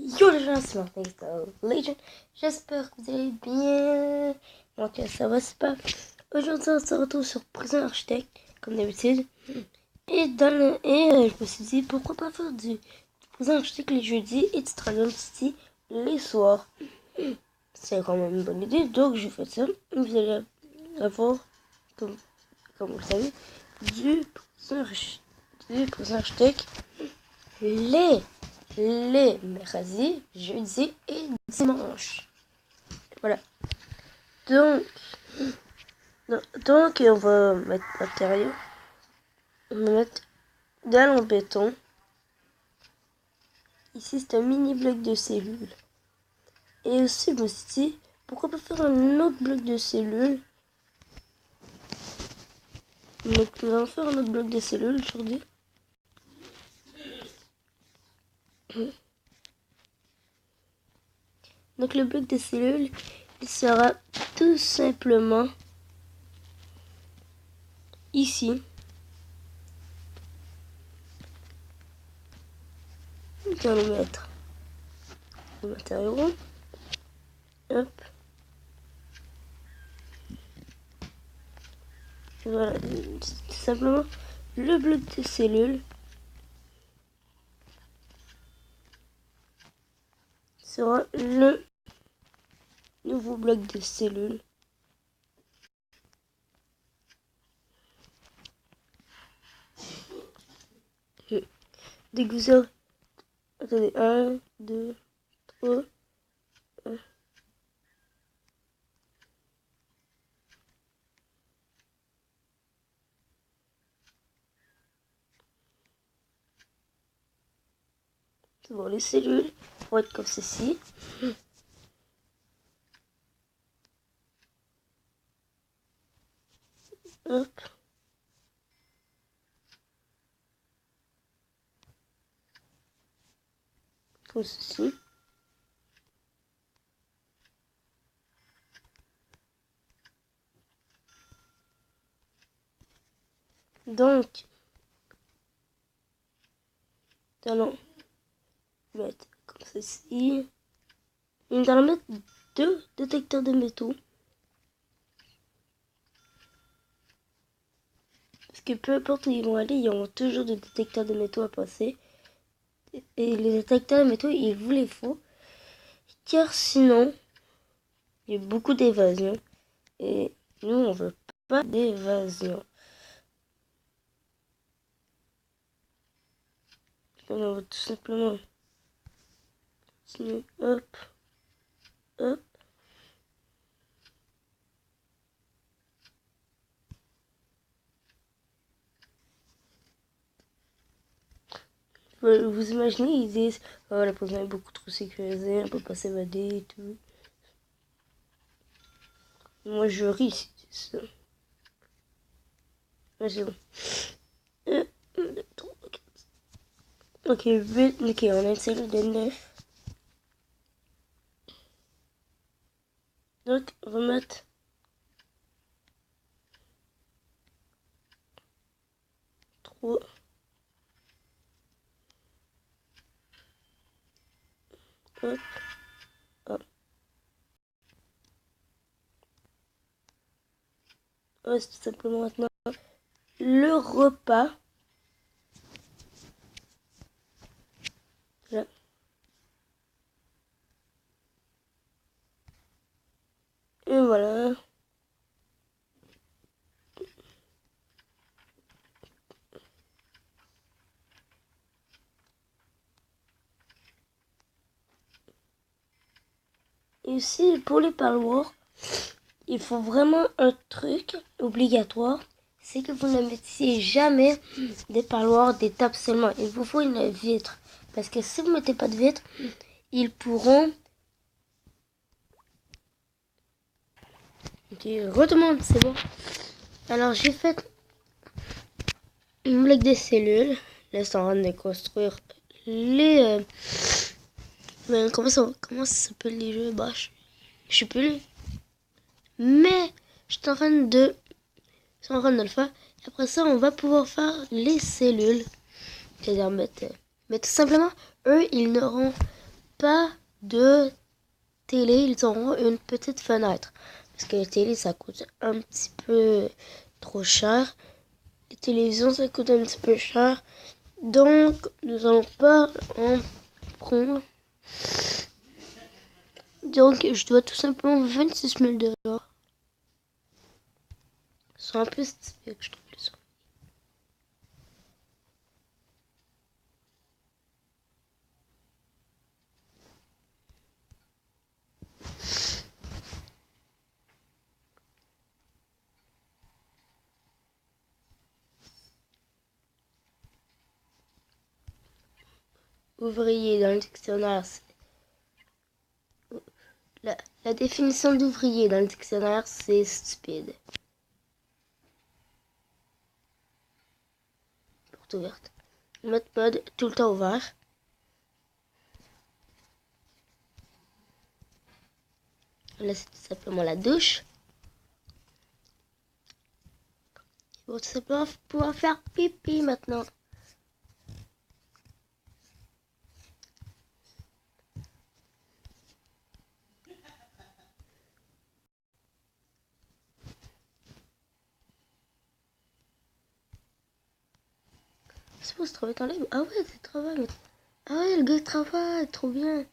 Yo les gens, c'est Martin Legend. J'espère que vous allez bien. Ok, ça va, c'est pas. Aujourd'hui, on se retrouve sur Prison Architect, comme d'habitude. Et je me suis dit, pourquoi pas faire du Prison Architect les jeudis et du Dragon City les soirs. C'est quand même une bonne idée, donc je fais ça. Vous allez avoir, comme vous le savez, du Prison Architect les mercredis, jeudi et dimanche. Voilà. Donc on va mettre matériaux. On va mettre dalle en béton. Ici, c'est un mini bloc de cellules. Et aussi, je me suis dit, pourquoi pas faire un autre bloc de cellules. Donc, nous allons faire un autre bloc de cellules aujourd'hui. Donc, le bloc de cellules, il sera tout simplement ici. Nous allons mettre le matériau. Hop. Voilà, tout simplement le bloc de cellules sera le nouveau bloc de cellules. Dès que vous aurez... Attendez, 1, 2, 3... C'est bon, les cellules vont être comme ceci. Hop. Comme ceci. Donc, nous allons mettre comme ceci. Et nous allons mettre 2 détecteurs de métaux. Parce que peu importe où ils vont aller, ils auront toujours des détecteurs de métaux à passer. Et les détecteurs de métaux, il vous les faut. Car sinon, il y a beaucoup d'évasion. Et nous, on veut pas d'évasion. On va tout simplement continuer. Hop. Hop. Vous imaginez, ils disent oh, la prison est beaucoup trop sécurisée, on peut pas s'évader et tout. Moi je ris si tu dis ça. Ouais, c'est bon. 1, 2, 3, 4. Ok, 8. Ok, on a une cellule de 9. Donc, on va mettre 3. Hop. Hop. Ouais, c'est tout simplement maintenant le repas. Là. Et voilà. Et aussi, pour les parloirs, il faut vraiment un truc obligatoire. C'est que vous ne mettiez jamais des parloirs, des tables seulement. Il vous faut une vitre. Parce que si vous ne mettez pas de vitre, ils pourront... Ok, redemande, c'est bon. Alors, j'ai fait une bloc des cellules. Là, c'est en train de construire les... comment ça s'appelle les jeux? Bah, je sais plus. Mais, je suis en train de le faire. Et après ça, on va pouvoir faire les cellules. C'est-à-dire mettre... Mais tout simplement, eux, ils n'auront pas de télé, ils auront une petite fenêtre. Parce que la télé, ça coûte un petit peu trop cher. Les télévisions, ça coûte un petit peu cher. Donc, nous n'allons pas en prendre. Donc, je dois tout simplement 26 000 $. C'est un peu stupide que je trouve les. Ouvrier dans le dictionnaire, la définition d'ouvrier dans le dictionnaire, c'est stupide. Porte ouverte. Mode mode tout le temps ouvert. Là, c'est tout simplement la douche. Ils vont tout simplement pouvoir faire pipi maintenant. C'est pour se travailler dans l'air. Ah ouais, c'est travail. Ah ouais, le gars travaille, trop bien.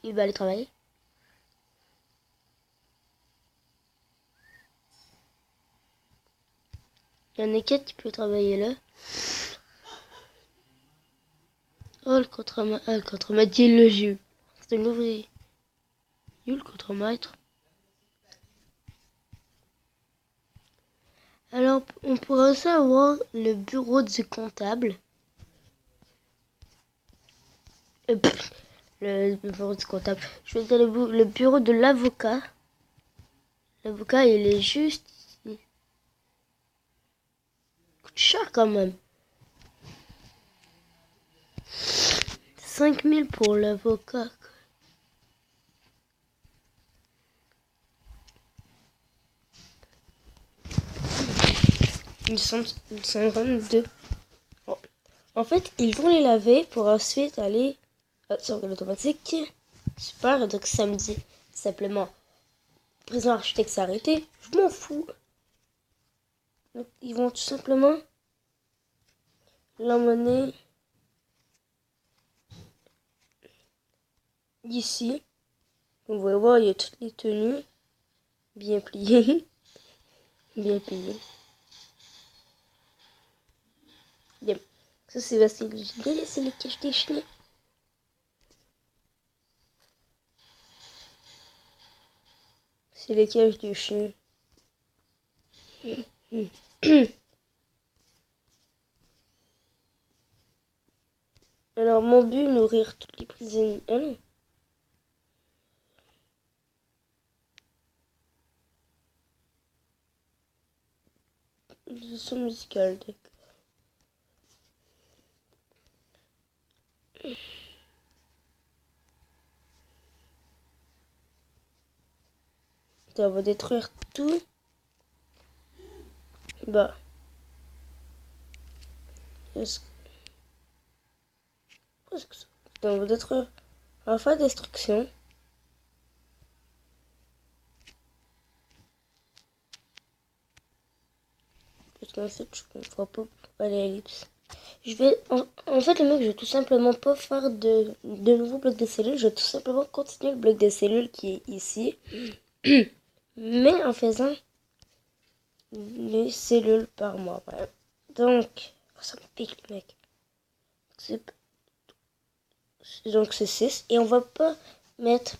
Il va aller travailler. Il y en a 4 qui peut travailler là. Oh, le contremaître, il le joue. C'est un ouvrier. Il le contremaître. Alors, on pourrait aussi avoir le bureau du comptable. Le bureau du comptable. Je vais dire le bureau de l'avocat. L'avocat, il est juste ici. Il coûte cher quand même. 5 000 pour l'avocat. Ils sont 22. Oh. En fait, ils vont les laver pour ensuite aller sur l'automatique. Super, donc samedi, simplement, le président architecte s'est arrêté. Je m'en fous. Donc, ils vont tout simplement l'emmener ici. Vous pouvez voir, il y a toutes les tenues bien pliées. Bien pliées. Bien. Ça, c'est Vassili. J'ai laissé les caches des chiens. C'est les cages du chien. Alors, mon but, nourrir toutes les prisonniers. Ah non. Leçon musicale, d'accord. On va détruire tout. Bah. Presque ça. On va détruire. On va faire destruction. Parce qu'en fait, je ne vois pas aller à l'ellipse. Je vais. En fait, le mec, je vais tout simplement pas faire de nouveaux blocs de cellules. Je vais tout simplement continuer le bloc de cellules qui est ici. Mais en faisant les cellules par mois. Voilà. Donc, ça me pique, le mec. Donc, c'est 6. Et on va pas mettre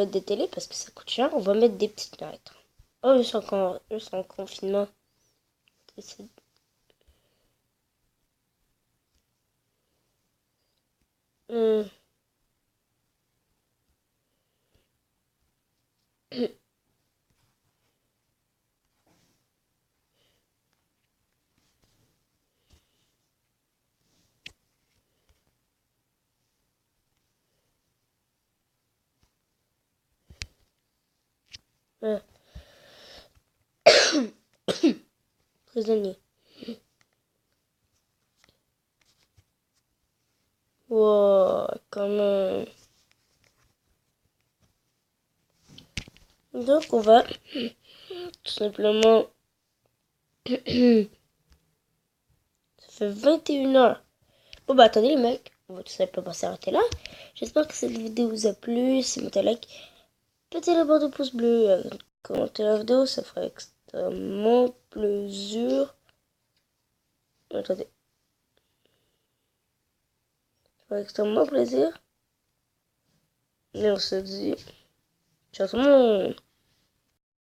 des télés parce que ça coûte cher. On va mettre des petites fenêtres. Oh, ils sont en confinement. Hum. Prisonnier. Wow, quand même. Donc on va tout simplement... Ça fait 21h. Bon bah attendez les mecs, on va tout simplement s'arrêter là. J'espère que cette vidéo vous a plu. Si vous mettez un like, mettez la barre de pouce bleu, commentez la vidéo, ça ferait extrêmement plaisir. Attendez. Ça ferait extrêmement plaisir. Et on se dit ciao tout le monde.